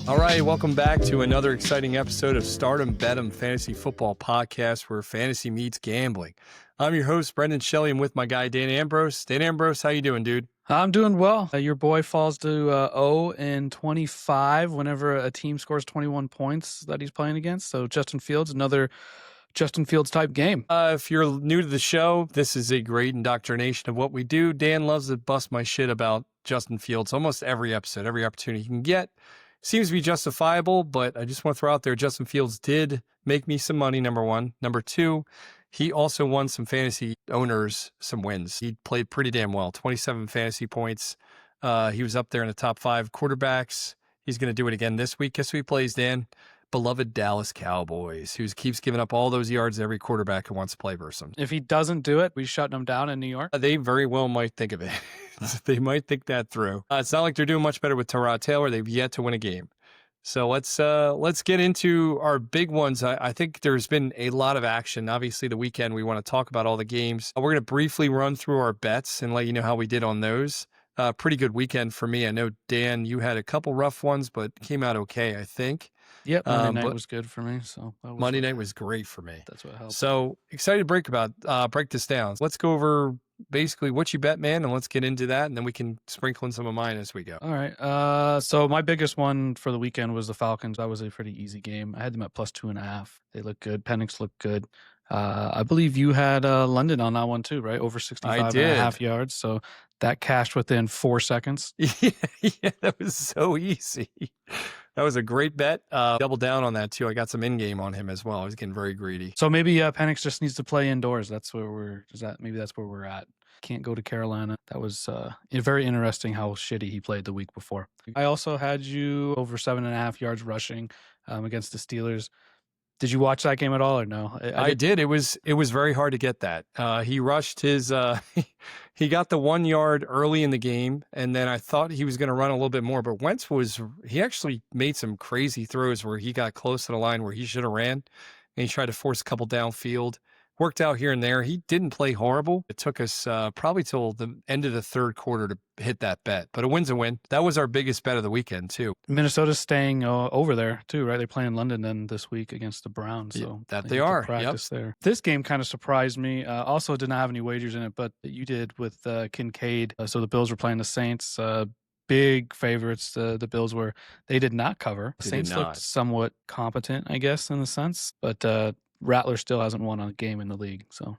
All right, welcome back to another exciting episode of Stardom Betem Fantasy Football Podcast, where fantasy meets gambling. I'm your host, Brendan Shelly. I'm with my guy, Dan Ambrose. Dan Ambrose, how you doing, dude? I'm doing well. Your boy falls to 0-25 whenever a team scores 21 points that he's playing against. So Justin Fields, another Justin Fields type game. If you're new to the show, this is a great indoctrination of what we do. Dan loves to bust my shit about Justin Fields almost every episode, every opportunity he can get. Seems to be justifiable, but I just want to throw out there, Justin Fields did make me some money, number one. Number two, he also won some fantasy owners some wins. He played pretty damn well, 27 fantasy points. He was up there in the top 5 quarterbacks. He's going to do it again this week. Guess who he plays, Dan? Beloved Dallas Cowboys, who keeps giving up all those yards to every quarterback who wants to play versus him. If he doesn't do it, we shutting him down in New York. They very well might think of it. They might think that through. It's not like they're doing much better with Tyrod Taylor. They've yet to win a game. So let's get into our big ones. I think there's been a lot of action. Obviously, the weekend, we want to talk about all the games. We're going to briefly run through our bets and let you know how we did on those. Pretty good weekend for me. I know, Dan, you had a couple rough ones, but came out okay, I think. Yep, Monday night was good for me. So Monday night was great for me. That's what helped. So excited to break this down. Let's go over basically what you bet, man, and let's get into that, and then we can sprinkle in some of mine as we go. All right. So my biggest one for the weekend was the Falcons. That was a pretty easy game. I had them at plus 2.5. They look good. Penix looked good. I believe you had London on that one too, right? Over 65.5 yards. So that cashed within 4 seconds. Yeah, that was so easy. That was a great bet. Double down on that too. I got some in-game on him as well. I was getting very greedy. So maybe Penix just needs to play indoors. That's where maybe that's where we're at. Can't go to Carolina. That was very interesting how shitty he played the week before. I also had you over 7.5 yards rushing against the Steelers. Did you watch that game at all or no? I did. It was very hard to get that. He rushed his, he got the 1 yard early in the game, and then I thought he was going to run a little bit more, but Wentz he actually made some crazy throws where he got close to the line where he should have ran, and he tried to force a couple downfield. Worked out here and there. He didn't play horrible. It took us probably till the end of the third quarter to hit that bet, but a win's a win. That was our biggest bet of the weekend too. Minnesota's staying over there too, right? They play in London then this week against the Browns. So that they are. Practice there. This game kind of surprised me. Also did not have any wagers in it, but you did with Kincaid. So the Bills were playing the Saints. Big favorites. The Bills were. They did not cover. The Saints looked somewhat competent, I guess, in the sense, but Rattler still hasn't won a game in the league. So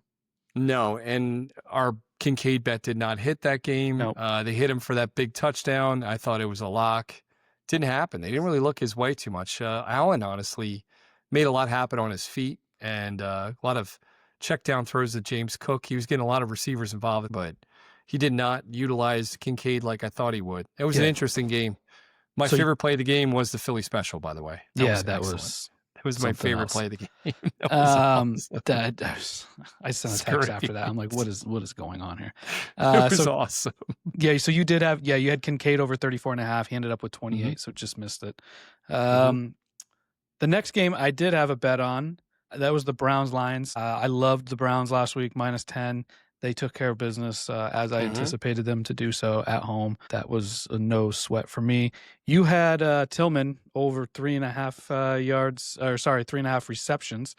no, and our Kincaid bet did not hit that game. Nope. They hit him for that big touchdown. I thought it was a lock. Didn't happen. They didn't really look his way too much. Allen honestly made a lot happen on his feet and a lot of check down throws to James Cook. He was getting a lot of receivers involved, but he did not utilize Kincaid like I thought he would. It was an interesting game. My favorite play of the game was the Philly special, by the way. That was my favorite play of the game. I sent a text after that. I'm like, what is going on here? It was awesome. Yeah, so you did have, you had Kincaid over 34.5. He ended up with 28, so just missed it. The next game I did have a bet on. That was the Browns-Lions. I loved the Browns last week, minus 10. They took care of business as I anticipated them to do so at home. That was a no sweat for me. You had Tillman over 3.5 receptions.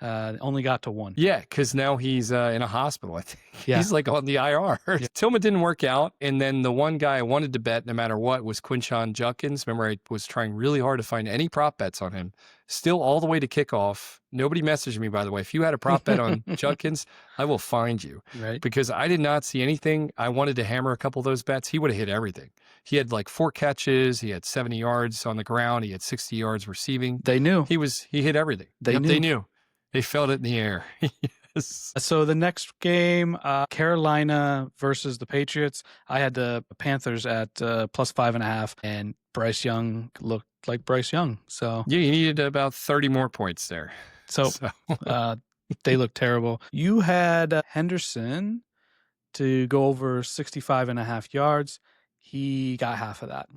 Only got to 1. Yeah, because now he's in a hospital, I think. Yeah. He's like on the IR. Yeah. Tillman didn't work out. And then the one guy I wanted to bet no matter what was Quinshon Judkins. Remember, I was trying really hard to find any prop bets on him. Still all the way to kickoff. Nobody messaged me, by the way. If you had a prop bet on Judkins, I will find you. Right. Because I did not see anything. I wanted to hammer a couple of those bets. He would have hit everything. He had like 4 catches. He had 70 yards on the ground. He had 60 yards receiving. They knew. He hit everything. They knew. They felt it in the air. Yes. So the next game, Carolina versus the Patriots. I had the Panthers at plus 5.5, and Bryce Young looked like Bryce Young. So yeah, you needed about 30 more points there. So they looked terrible. You had Henderson to go over 65.5 yards. He got half of that.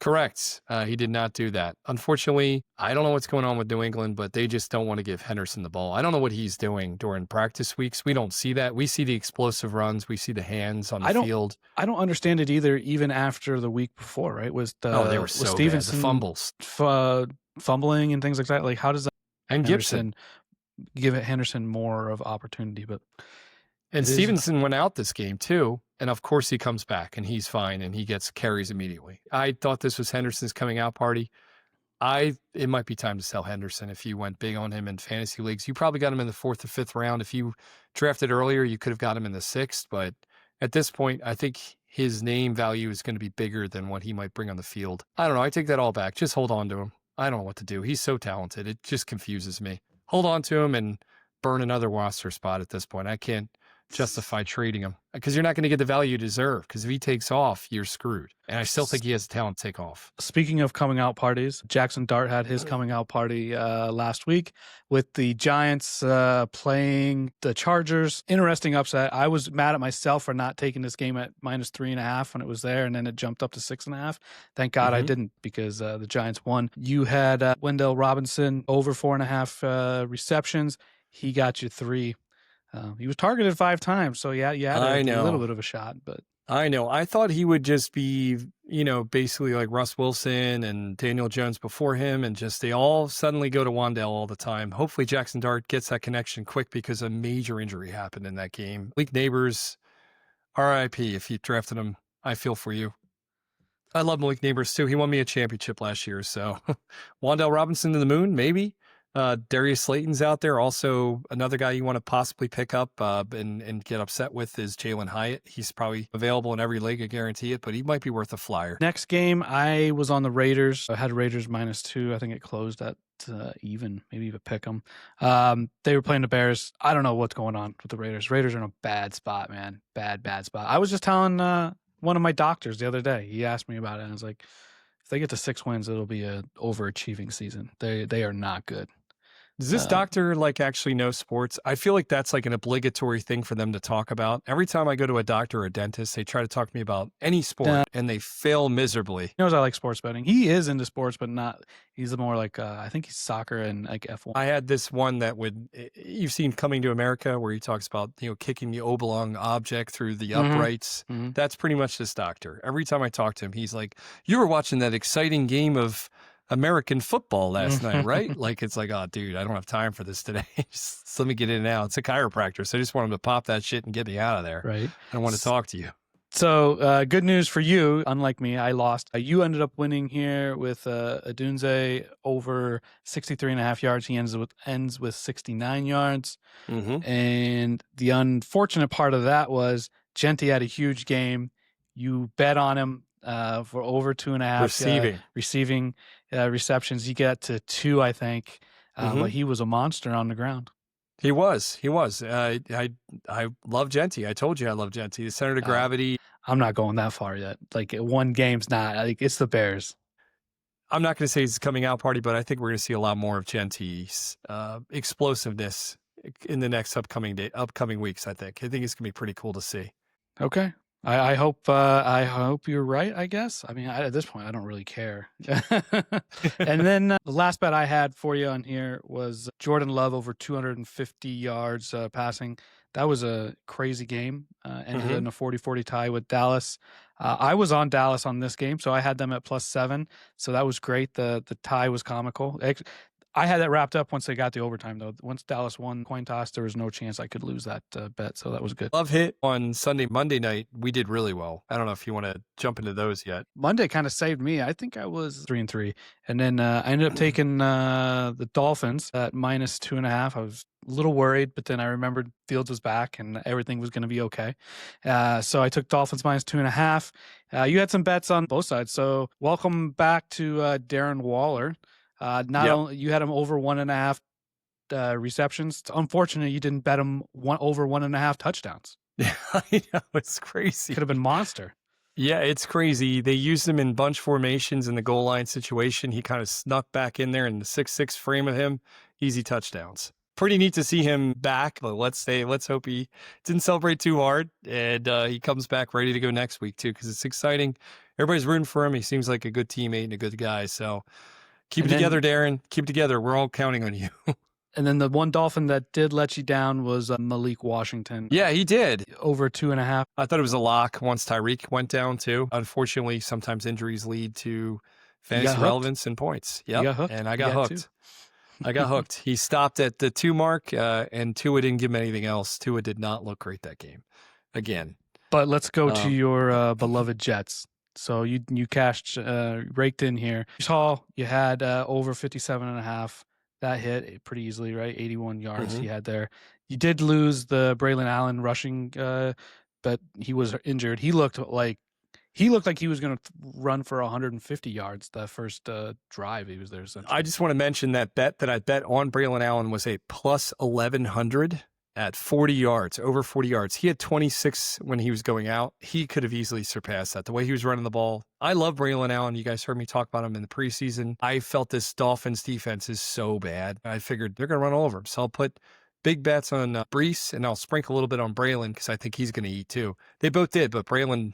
Correct. He did not do that. Unfortunately, I don't know what's going on with New England, but they just don't want to give Henderson the ball. I don't know what he's doing during practice weeks. We don't see that. We see the explosive runs. We see the hands on the field. I don't understand it either, even after the week before, right? They were so bad. The fumbles. Fumbling and things like that. Like, how does that and Henderson give Henderson more of opportunity? And Stevenson went out this game too. And of course he comes back and he's fine and he gets carries immediately. I thought this was Henderson's coming out party. It might be time to sell Henderson if you went big on him in fantasy leagues. You probably got him in the 4th or 5th round. If you drafted earlier, you could have got him in the 6th. But at this point, I think his name value is going to be bigger than what he might bring on the field. I don't know. I take that all back. Just hold on to him. I don't know what to do. He's so talented. It just confuses me. Hold on to him and burn another roster spot at this point. I can't justify trading him because you're not going to get the value you deserve, because if he takes off, you're screwed. And I still think he has the talent to take off. Speaking of coming out parties, Jackson Dart had his coming out party last week with the Giants playing the Chargers. Interesting upset. I was mad at myself for not taking this game at -3.5 when it was there, and then it jumped up to 6.5. Thank God I didn't, because the Giants won. You had Wendell Robinson over 4.5 receptions. He got you 3. He was targeted 5 times, so yeah, you had a little bit of a shot. But I know. I thought he would just be, basically like Russ Wilson and Daniel Jones before him, and just they all suddenly go to Wandale all the time. Hopefully Jackson Dart gets that connection quick, because a major injury happened in that game. Malik Neighbors, RIP, if you drafted him, I feel for you. I love Malik Neighbors too. He won me a championship last year, so Wandale Robinson to the moon, maybe. Darius Slayton's out there. Also, another guy you want to possibly pick up and get upset with is Jalen Hyatt. He's probably available in every league, I guarantee it, but he might be worth a flyer. Next game, I was on the Raiders. I had Raiders -2. I think it closed at even, maybe even pick them. They were playing the Bears. I don't know what's going on with the Raiders. Raiders are in a bad spot, man. Bad spot. I was just telling one of my doctors the other day. He asked me about it, and I was like, if they get to 6 wins, it'll be a overachieving season. They are not good. Does this doctor actually know sports? I feel like that's like an obligatory thing for them to talk about. Every time I go to a doctor or a dentist, they try to talk to me about any sport and they fail miserably. He knows I like sports betting. He is into sports, but not, he's more like, I think he's soccer and like F1. I had this one that you've seen Coming to America, where he talks about, kicking the oblong object through the uprights. That's pretty much this doctor. Every time I talk to him, he's like, you were watching that exciting game of American football last night, right? Like, it's like, oh, dude, I don't have time for this today. Just let me get in and out. It's a chiropractor, so I just want him to pop that shit and get me out of there. Right. I don't want to talk to you. So good news for you. Unlike me, I lost. You ended up winning here with Adunze over 63.5 yards. He ends with 69 yards. And the unfortunate part of that was Genty had a huge game. You bet on him for over 2.5 receiving receptions. He got to 2, I think, but he was a monster on the ground. He was. I love Genty. I told you I love Genty. The center of gravity. I'm not going that far yet. Like, one game's not. Like, it's the Bears. I'm not going to say he's a coming out party, but I think we're going to see a lot more of Genty's explosiveness in the next upcoming weeks. I think it's going to be pretty cool to see. Okay. I hope you're right, I guess. I mean, at this point, I don't really care. And then the last bet I had for you on here was Jordan Love over 250 yards passing. That was a crazy game. Ended in a 40-40 tie with Dallas. I was on Dallas on this game, so I had them at +7. So that was great. The tie was comical. I had that wrapped up once they got the overtime, though. Once Dallas won coin toss, there was no chance I could lose that bet, so that was good. Love hit on Monday night. We did really well. I don't know if you want to jump into those yet. Monday kind of saved me. I think I was 3-3. And then I ended up taking the Dolphins at -2.5. I was a little worried, but then I remembered Fields was back and everything was going to be okay. So I took Dolphins -2.5. You had some bets on both sides. So welcome back to Darren Waller. Only you had him over 1.5 receptions. It's unfortunate you didn't bet him over 1.5 touchdowns. I know, it's crazy. Could have been monster. Yeah, it's crazy. They used him in bunch formations in the goal line situation. He kind of snuck back in there in the 6-6 frame of him. Easy touchdowns. Pretty neat to see him back, but let's hope he didn't celebrate too hard and he comes back ready to go next week too, because it's exciting. everybody's rooting for him. He seems like a good teammate and a good guy. So keep And it together, Darren. Keep it together. We're all counting on you. And then the one Dolphin that did let you down was Malik Washington. Yeah, he did. Over 2.5. I thought it was a lock once Tyreek went down too. Unfortunately, sometimes injuries lead to fantasy relevance and points. Yep. And I got hooked. I got hooked. He stopped at the 2 mark, and Tua didn't give him anything else. Tua did not look great that game. Again. But let's go to your beloved Jets. So you cashed, raked in here. Hall, you had over 57.5. That hit pretty easily, right? 81 yards he had there. You did lose the Braylon Allen rushing, but he was injured. He looked like he was going to run for 150 yards that first drive he was there. I just want to mention that bet that I bet on Braylon Allen was a plus 1,100 at 40 yards, over 40 yards. He had 26 when he was going out. He could have easily surpassed that. The way he was running the ball. I love Braylon Allen. You guys heard me talk about him in the preseason. I felt this Dolphins defense is so bad. I figured they're going to run all over him. So I'll put big bets on Brees, and I'll sprinkle a little bit on Braylon because I think he's going to eat too. They both did, but Braylon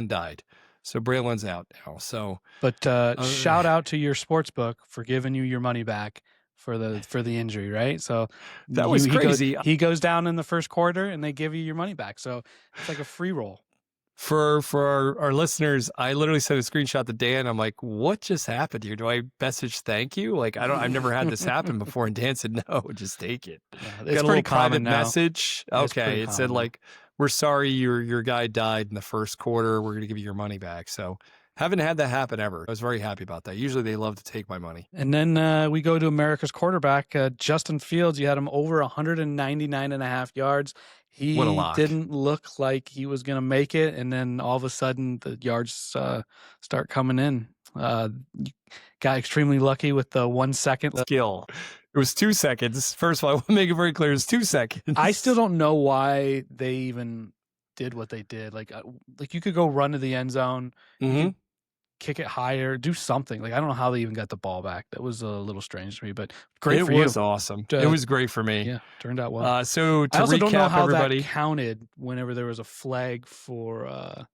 died. So Braylon's out now. So, but shout out to your sports book for giving you your money back for the injury, right? So that was crazy. He goes down in the first quarter and they give you your money back. So it's like a free roll. For our listeners, I literally sent a screenshot to Dan. I'm like, what just happened here? Do I message thank you? Like, I've never had this happen before. And Dan said, no, just take it. Yeah, it's got a little private message. Okay. It said like, we're sorry your guy died in the first quarter. We're going to give you your money back. So haven't had that happen ever. I was very happy about that. Usually they love to take my money. And then we go to America's quarterback, Justin Fields. You had him over 199.5 yards. He didn't look like he was going to make it. And then all of a sudden the yards start coming in. Got extremely lucky with the 1 second skill. It was 2 seconds. First of all, I want to make it very clear. It was 2 seconds. I still don't know why they even did what they did. Like you could go run to the end zone, kick it higher, do something. Like I don't know how they even got the ball back. That was a little strange to me, but great for you. It was awesome. It was great for me. Yeah, turned out well. So to I also recap, don't know how everybody that counted whenever there was a flag for.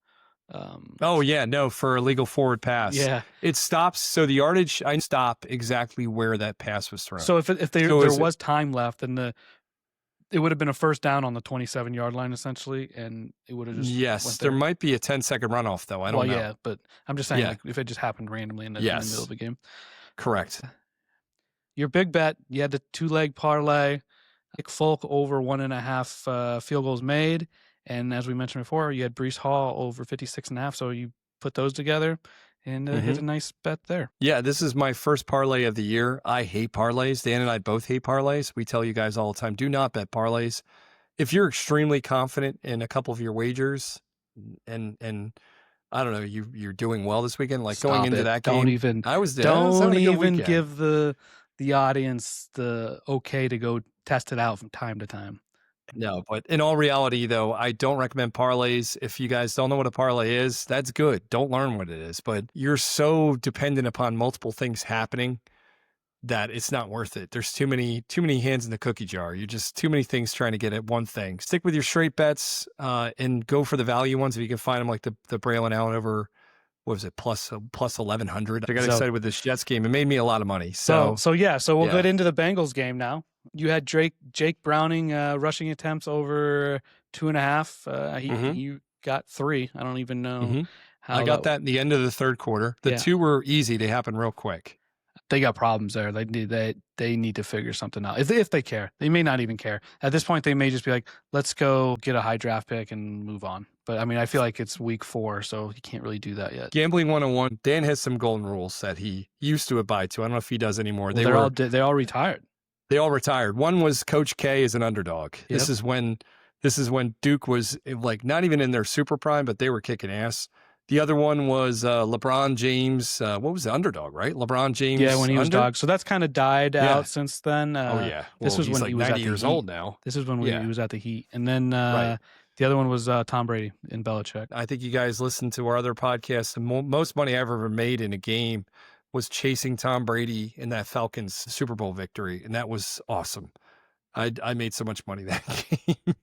For illegal forward pass. Yeah, it stops. So the yardage, I stop exactly where that pass was thrown. So if there was time left, then it would have been a first down on the 27-yard line essentially, and it would have just there might be a 10-second runoff though. I don't know. Yeah, but I'm just saying like, if it just happened randomly in the middle of the game. Correct. Your big bet, you had the 2-leg parlay. Nick Folk over 1.5 field goals made. And as we mentioned before, you had Brees Hall over 56.5. So you put those together and hit a nice bet there. Yeah, this is my first parlay of the year. I hate parlays. Dan and I both hate parlays. We tell you guys all the time, do not bet parlays. If you're extremely confident in a couple of your wagers and I don't know, you're doing well this weekend, like Stop going into that game. Don't even give the audience the okay to go test it out from time to time. No, but in all reality, though, I don't recommend parlays. If you guys don't know what a parlay is, that's good. Don't learn what it is. But you're so dependent upon multiple things happening that it's not worth it. There's too many hands in the cookie jar. You're just too many things trying to get at one thing. Stick with your straight bets and go for the value ones if you can find them, like the Braylon Allen over. What was it? Plus 1,100. I got excited with this Jets game. It made me a lot of money. So we'll get into the Bengals game now. You had Jake Browning rushing attempts over 2.5. You got 3. I don't even know how. I got that in the end of the third quarter. The 2 were easy. They happened real quick. They got problems there. They need to figure something out. If they care, they may not even care at this point. They may just be like, let's go get a high draft pick and move on. But I mean, I feel like it's week 4, so you can't really do that yet. Gambling 101. Dan has some golden rules that he used to abide to. I don't know if he does anymore. Well, they all retired. They all retired. One was Coach K as an underdog. Yep. This is when Duke was like not even in their super prime, but they were kicking ass. The other one was LeBron James. What was the underdog, right? LeBron James. Yeah, when he was dog. So that's kind of died out since then. This was when he was 90 years old now. This is when he was at the Heat. And then the other one was Tom Brady in Belichick. I think you guys listened to our other podcast. The most money I ever made in a game was chasing Tom Brady in that Falcons Super Bowl victory. And that was awesome. I made so much money that game.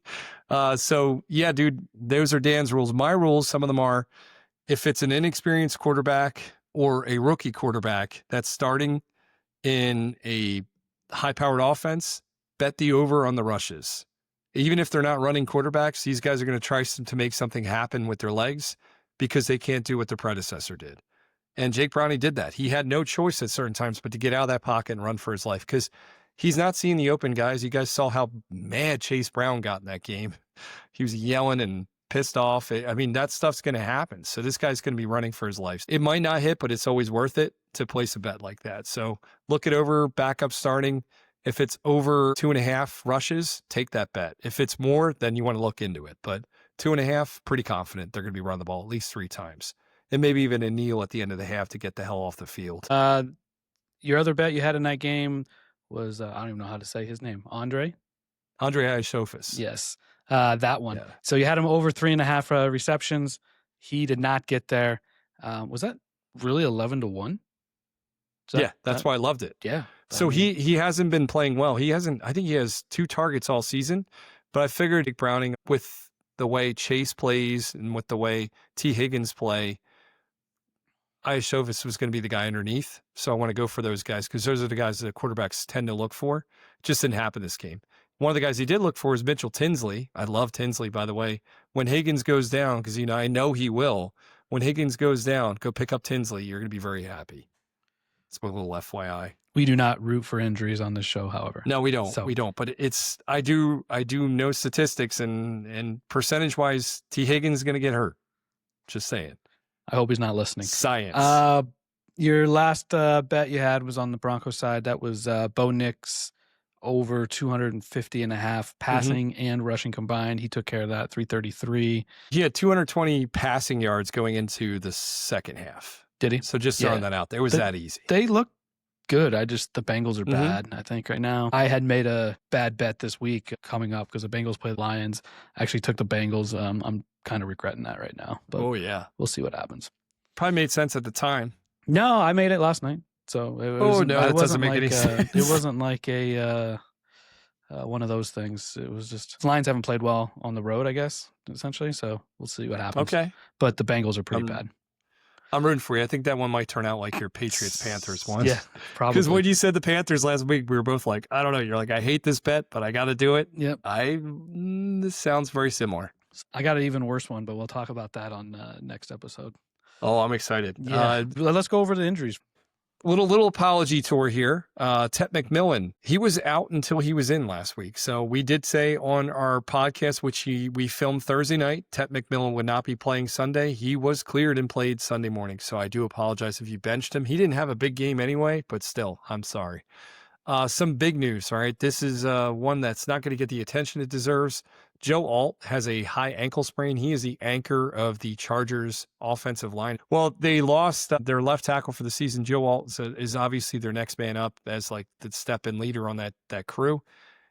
So yeah, dude, those are Dan's rules. My rules, some of them are, If it's an inexperienced quarterback or a rookie quarterback that's starting in a high-powered offense, bet the over on the rushes. Even if they're not running quarterbacks, these guys are going to try to make something happen with their legs because they can't do what their predecessor did. And Jake Browning did that. He had no choice at certain times but to get out of that pocket and run for his life because he's not seeing the open guys. You guys saw how mad Chase Brown got in that game. He was yelling and pissed off. I mean, that stuff's going to happen. So this guy's going to be running for his life. It might not hit, but it's always worth it to place a bet like that. So look it over, backup starting. If it's over 2.5 rushes, take that bet. If it's more, then you want to look into it. But 2.5, pretty confident they're going to be running the ball at least 3 times. And maybe even a kneel at the end of the half to get the hell off the field. Your other bet you had in that game was, I don't even know how to say his name, Andre Iosofis. Yes, that one. Yeah. So you had him over 3.5 receptions. He did not get there. Was that really 11-1? Yeah, that's why I loved it. Yeah. So he hasn't been playing well. I think he has 2 targets all season, but I figured Jake Browning, with the way Chase plays and with the way T. Higgins play, Iosofis was going to be the guy underneath. So I want to go for those guys because those are the guys that quarterbacks tend to look for. Just didn't happen this game. One of the guys he did look for is Mitchell Tinsley. I love Tinsley, by the way. When Higgins goes down, because I know he will, when Higgins goes down, go pick up Tinsley. You're going to be very happy. It's a little FYI. We do not root for injuries on this show, however. No, we don't. We don't. But I do know statistics and percentage wise, T. Higgins is going to get hurt. Just saying. I hope he's not listening. Science. Your last bet you had was on the Broncos side. That was Bo Nix over 250.5 passing and rushing combined. He took care of that, 333. He had 220 passing yards going into the second half. Did he? So just throwing that out there. It was that easy. They look good. The Bengals are bad, I think, right now. I had made a bad bet this week coming up because the Bengals play the Lions. I actually took the Bengals. I'm kind of regretting that right now. But we'll see what happens. Probably made sense at the time. No, I made it last night. So it doesn't make any sense. It wasn't like a one of those things. It was just the Lions haven't played well on the road, I guess, essentially. So we'll see what happens. Okay. But the Bengals are pretty bad. I'm rooting for you. I think that one might turn out like your Patriots-Panthers one. Yeah, probably. Because when you said the Panthers last week, we were both like, I don't know. You're like, I hate this bet, but I got to do it. Yep. This sounds very similar. I got an even worse one, but we'll talk about that on next episode. Oh, I'm excited. Yeah. Let's go over the injuries. Little apology tour here. Tet McMillan, he was out until he was in last week. So we did say on our podcast, which we filmed Thursday night, Tet McMillan would not be playing Sunday. He was cleared and played Sunday morning. So I do apologize if you benched him. He didn't have a big game anyway, but still, I'm sorry. Some big news, all right? This is one that's not going to get the attention it deserves. Joe Alt has a high ankle sprain. He is the anchor of the Chargers offensive line. Well, they lost their left tackle for the season. Joe Alt is obviously their next man up as like the step-in leader on that crew.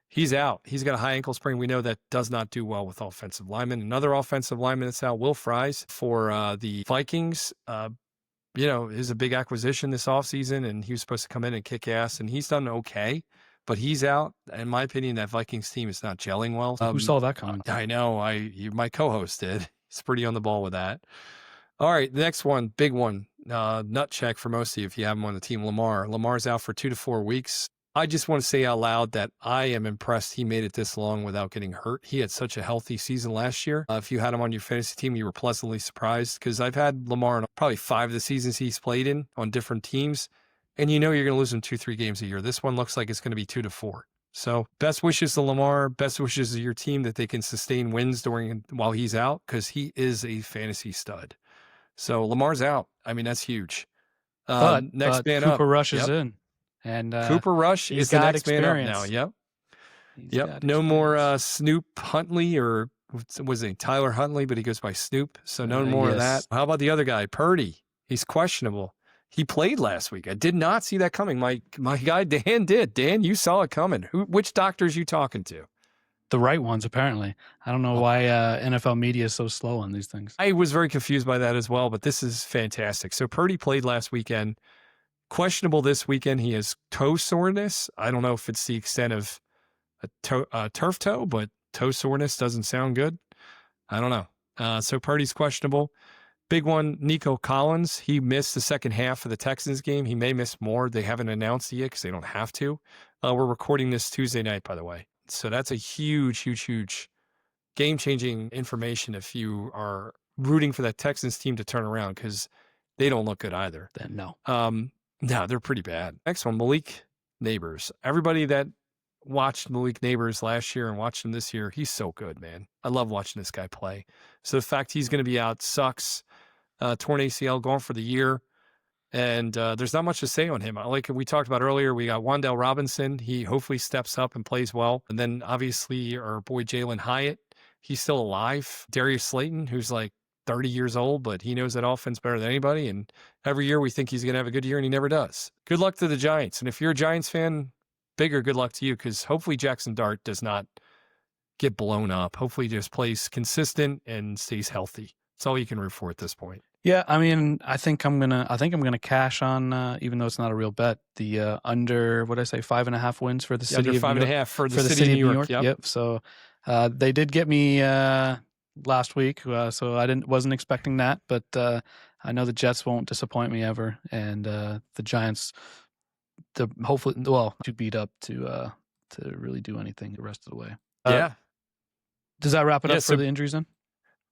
He's out. He's got a high ankle sprain. We know that does not do well with offensive linemen. Another offensive lineman that's out, Will Fries, for the Vikings. Is a big acquisition this offseason, and he was supposed to come in and kick ass, and he's done okay. But he's out. In my opinion, that Vikings team is not gelling well. Who saw that coming? I know. My co-host did. He's pretty on the ball with that. All right, the next one, big one. Nut check for most of you if you have him on the team, Lamar. Lamar's out for 2 to 4 weeks. I just want to say out loud that I am impressed he made it this long without getting hurt. He had such a healthy season last year. If you had him on your fantasy team, you were pleasantly surprised because I've had Lamar in probably 5 of the seasons he's played in on different teams. And you're going to lose him 2-3 games a year. This one looks like it's going to be 2 to 4. So best wishes to Lamar. Best wishes to your team that they can sustain wins while he's out because he is a fantasy stud. So Lamar's out. I mean, that's huge. But next man up. Cooper Rush is in. And Cooper Rush is the next man up now. Yep. No more Snoop Huntley, or was it Tyler Huntley, but he goes by Snoop. So no more of that. How about the other guy, Purdy? He's questionable. He played last week. I did not see that coming. My guy Dan did. Dan, you saw it coming. Which doctors you talking to? The right ones, apparently. I don't know why NFL media is so slow on these things. I was very confused by that as well, but this is fantastic. So Purdy played last weekend. Questionable this weekend. He has toe soreness. I don't know if it's the extent of a turf toe, but toe soreness doesn't sound good. I don't know. So Purdy's questionable. Big one, Nico Collins. He missed the second half of the Texans game. He may miss more. They haven't announced it yet because they don't have to. We're recording this Tuesday night, by the way. So that's a huge, huge, huge game-changing information if you are rooting for that Texans team to turn around, because they don't look good either. Then no. No, they're pretty bad. Next one, Malik Neighbors. Everybody that watched Malik Neighbors last year and watched him this year, he's so good, man. I love watching this guy play. So the fact he's going to be out sucks. Torn ACL, gone for the year. And there's not much to say on him. Like we talked about earlier, we got Wan'Dale Robinson. He hopefully steps up and plays well. And then obviously our boy Jalen Hyatt, he's still alive. Darius Slayton, who's like 30 years old, but he knows that offense better than anybody. And every year we think he's going to have a good year, and he never does. Good luck to the Giants. And if you're a Giants fan, bigger good luck to you, because hopefully Jackson Dart does not get blown up. Hopefully he just plays consistent and stays healthy. That's all you can root for at this point. Yeah, I mean, I think I'm gonna cash on, even though it's not a real bet, the under, what did I say, 5.5 wins for the city Under of 5.5 for the city of New York. Yep. So they did get me last week, so I wasn't expecting that, but I know the Jets won't disappoint me ever, and the Giants, hopefully, too beat up to really do anything the rest of the way. Yeah. Does that wrap it up for the injuries then?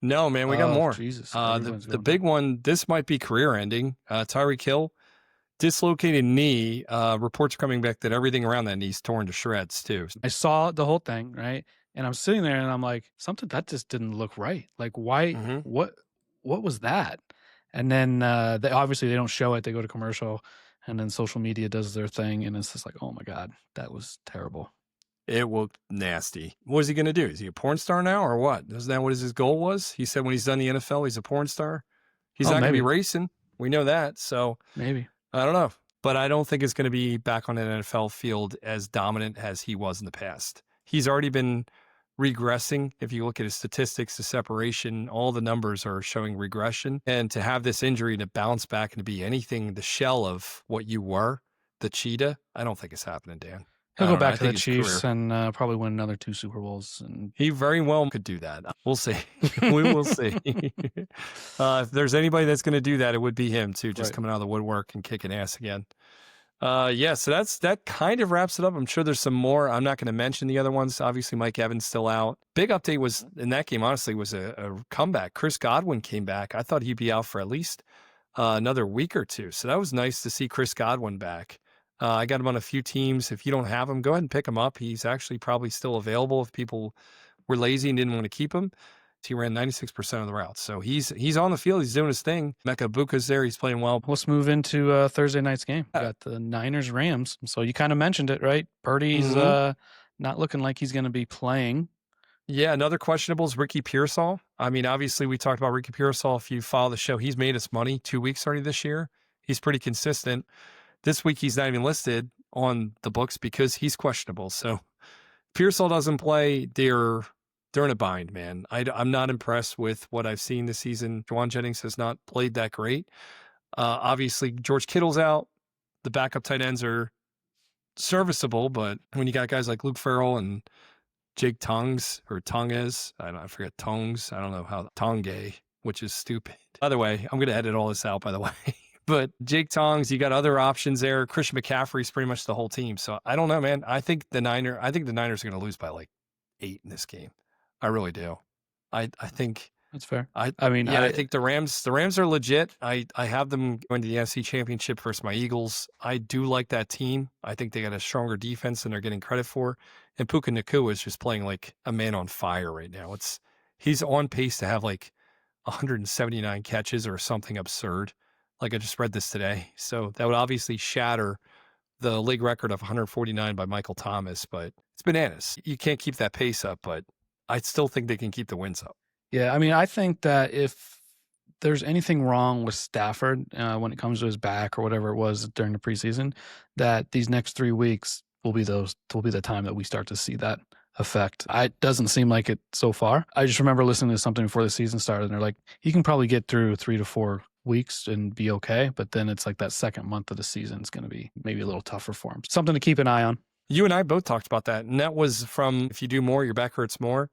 No, man, we got more. Jesus. The big one, this might be career-ending. Tyreek Hill, dislocated knee. Reports are coming back that everything around that knee's torn to shreds, too. I saw the whole thing, right? And I'm sitting there and I'm like, something that just didn't look right. Like, why? Mm-hmm. What was that? And then they don't show it. They go to commercial, and then social media does their thing, and it's just like, oh my God, that was terrible. It looked nasty. What is he going to do? Is he a porn star now or what? Isn't that what his goal was? He said when he's done the NFL, he's a porn star. He's not going to be racing. We know that. So maybe. I don't know. But I don't think it's going to be back on an NFL field as dominant as he was in the past. He's already been regressing. If you look at his statistics, the separation, all the numbers are showing regression. And to have this injury to bounce back and to be anything, the shell of what you were, the cheetah, I don't think it's happening, Dan. He'll go back to the Chiefs and probably win another 2 Super Bowls. And he very well could do that. We'll see. We will see. If there's anybody that's going to do that, it would be him too, just coming out of the woodwork and kicking ass again. So that kind of wraps it up. I'm sure there's some more. I'm not going to mention the other ones. Obviously, Mike Evans still out. Big update was in that game, honestly, was a comeback. Chris Godwin came back. I thought he'd be out for at least another week or two. So that was nice to see Chris Godwin back. I got him on a few teams. If you don't have him, go ahead and pick him up. He's actually probably still available if people were lazy and didn't want to keep him. He ran 96% of the routes. So he's on the field. He's doing his thing. Mecca Buka's there. He's playing well. Let's move into Thursday night's game. We got the Niners-Rams. So you kind of mentioned it, right? Purdy's not looking like he's going to be playing. Yeah, another questionable is Ricky Pearsall. I mean, obviously, we talked about Ricky Pearsall. If you follow the show, he's made us money 2 weeks already this year. He's pretty consistent. This week, he's not even listed on the books because he's questionable. So Pearsall doesn't play. They're in a bind, man. I'm not impressed with what I've seen this season. Juwan Jennings has not played that great. Obviously, George Kittle's out. The backup tight ends are serviceable, but when you got guys like Luke Farrell and Jake Tongues, I forget Tongues. I don't know how Tongue, which is stupid. By the way, I'm going to edit all this out, by the way. But Jake Tongues, you got other options there. Christian McCaffrey's pretty much the whole team. So I don't know, man. I think the Niners are going to lose by like 8 in this game. I really do. I think that's fair. I think the Rams are legit. I have them going to the NFC Championship versus my Eagles. I do like that team. I think they got a stronger defense than they're getting credit for. And Puka Nacua is just playing like a man on fire right now. He's on pace to have like 179 catches or something absurd. Like I just read this today. So that would obviously shatter the league record of 149 by Michael Thomas, but it's bananas. You can't keep that pace up, but I still think they can keep the wins up. Yeah, I mean, I think that if there's anything wrong with Stafford when it comes to his back or whatever it was during the preseason, that these next 3 weeks will be the time that we start to see that effect. It doesn't seem like it so far. I just remember listening to something before the season started, and they're like, he can probably get through 3 to 4 weeks and be okay, but then it's like that second month of the season is going to be maybe a little tougher for him. Something to keep an eye on. You and I both talked about that, and that was from if you do more, your back hurts more.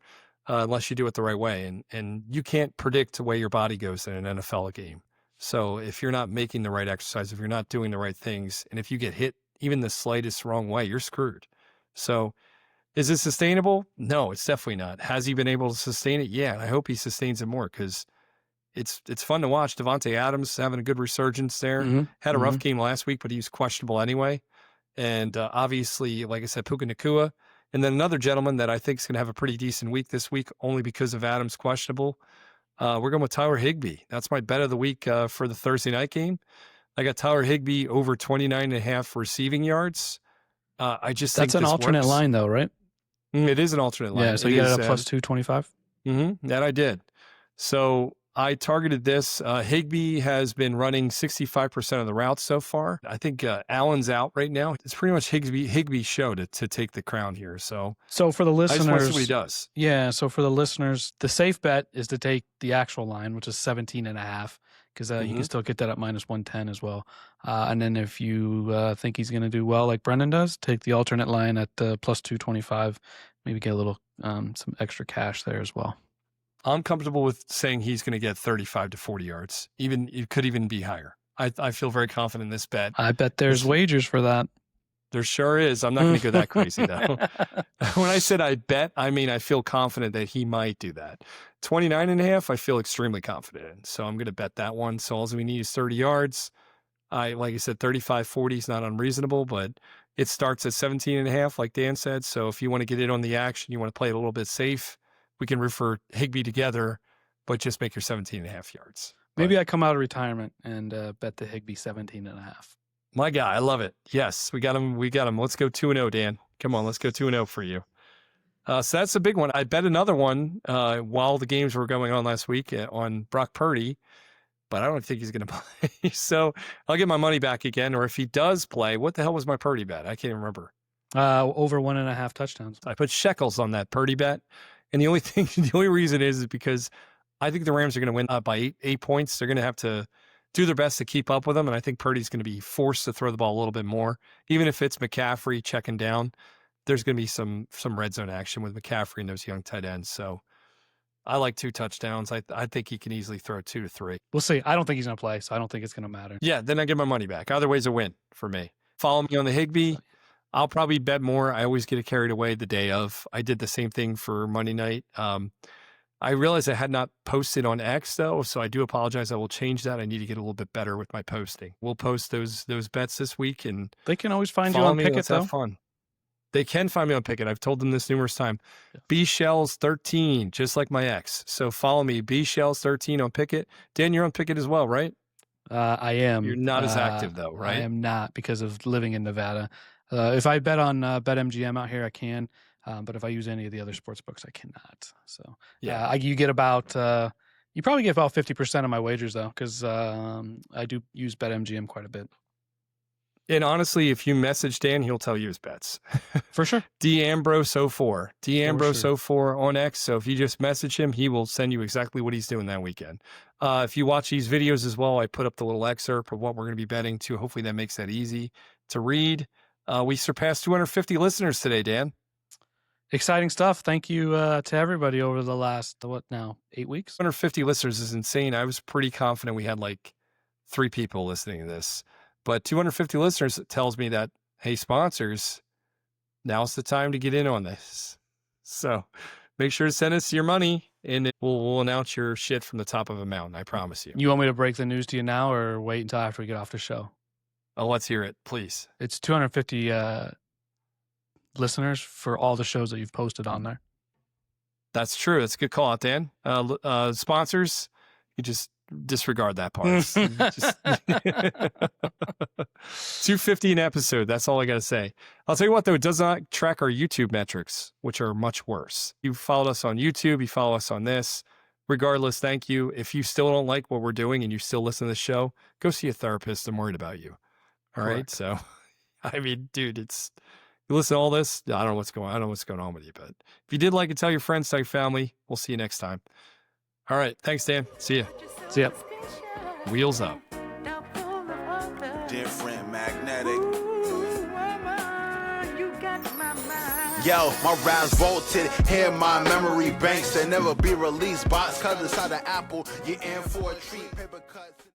unless you do it the right way. And you can't predict the way your body goes in an NFL game. So if you're not making the right exercise, if you're not doing the right things, and if you get hit even the slightest wrong way, you're screwed. So is it sustainable? No, it's definitely not. Has he been able to sustain it? Yeah, and I hope he sustains it more because it's fun to watch. Devontae Adams having a good resurgence there. Had a rough game last week, but he was questionable anyway. And obviously, like I said, Puka Nacua. And then another gentleman that I think is going to have a pretty decent week this week, only because of Adams questionable. We're going with Tyler Higbee. That's my bet of the week for the Thursday night game. I got Tyler Higbee over 29.5 receiving yards. I just think that's an alternate works. line, though, right? It is an alternate line. Yeah, so you got it at plus 225? That I did. So I targeted this. Higbee has been running 65% of the routes so far. I think Allen's out right now. It's pretty much Higbee's show to take the crown here. So for the listeners, I just want to see what he does. Yeah, so for the listeners, the safe bet is to take the actual line, which is 17.5, because you can still get that at minus 110 as well. And then if you think he's going to do well like Brendan does, take the alternate line at plus 225, maybe get a little some extra cash there as well. I'm comfortable with saying he's going to get 35 to 40 yards. It could even be higher. I feel very confident in this bet. I bet there's wagers for that. There sure is. I'm not going to go that crazy, though. When I said I bet, I mean I feel confident that he might do that. 29.5, I feel extremely confident in. So I'm going to bet that one. So all we need is 30 yards. Like I said, 35, 40 is not unreasonable, but it starts at 17.5, like Dan said. So if you want to get in on the action, you want to play it a little bit safe, we can root for Higbee together, but just make your 17.5 yards. Maybe I come out of retirement and bet the Higbee 17.5. My guy, I love it. Yes, we got him. Let's go 2-0, Dan. Come on, let's go 2-0 for you. So that's a big one. I bet another one while the games were going on last week on Brock Purdy, but I don't think he's going to play. So I'll get my money back again. Or if he does play, what the hell was my Purdy bet? I can't remember. Over 1.5 touchdowns. I put shekels on that Purdy bet. And the only reason is because I think the Rams are going to win by 8 points. They're going to have to do their best to keep up with them. And I think Purdy's going to be forced to throw the ball a little bit more. Even if it's McCaffrey checking down, there's going to be some red zone action with McCaffrey and those young tight ends. So I like 2 touchdowns. I think he can easily throw 2 to 3. We'll see. I don't think he's going to play, so I don't think it's going to matter. Yeah, then I get my money back. Either way's a win for me. Follow me on the Higbee. I'll probably bet more. I always get carried away the day of. I did the same thing for Monday night. I realized I had not posted on X, though, so I do apologize. I will change that. I need to get a little bit better with my posting. We'll post those bets this week. And they can always find you on Pickett, though. Have fun. They can find me on Pickett. I've told them this numerous times. Yeah. B-Shells13, just like my ex. So follow me, B-Shells13 on Pickett. Dan, you're on Pickett as well, right? I am. You're not as active, though, right? I am not because of living in Nevada. If I bet on BetMGM out here, I can. But if I use any of the other sports books, I cannot. So yeah, you get about you probably get about 50% of my wagers though, because I do use BetMGM quite a bit. And honestly, if you message Dan, he'll tell you his bets. For sure. Ambrose04. Ambrose04 on X. So if you just message him, he will send you exactly what he's doing that weekend. If you watch these videos as well, I put up the little excerpt of what we're going to be betting too. Hopefully that makes that easy to read. We surpassed 250 listeners today, Dan. Exciting stuff. Thank you to everybody over the last, 8 weeks? 250 listeners is insane. I was pretty confident we had like 3 people listening to this. But 250 listeners tells me that, hey, sponsors, now's the time to get in on this. So make sure to send us your money, and we'll announce your shit from the top of a mountain. I promise you. You want me to break the news to you now or wait until after we get off the show? Oh, let's hear it, please. It's 250 listeners for all the shows that you've posted on there. That's true. That's a good call out, Dan. Sponsors, you just disregard that part. 250 an episode. That's all I got to say. I'll tell you what, though, it does not track our YouTube metrics, which are much worse. You followed us on YouTube. You follow us on this. Regardless, thank you. If you still don't like what we're doing and you still listen to the show, go see a therapist. I'm worried about you. All right. So, I mean, dude, you listen to all this. I don't know what's going on with you, but if you did like it, tell your friends, tell your family. We'll see you next time. All right. Thanks, Dan. See ya. See ya. Wheels up. Different magnetic. Ooh, mama, you got my mind. Yo, my raps vaulted, here my memory banks. They never be released, box cause inside the apple. You're in for a treat. Paper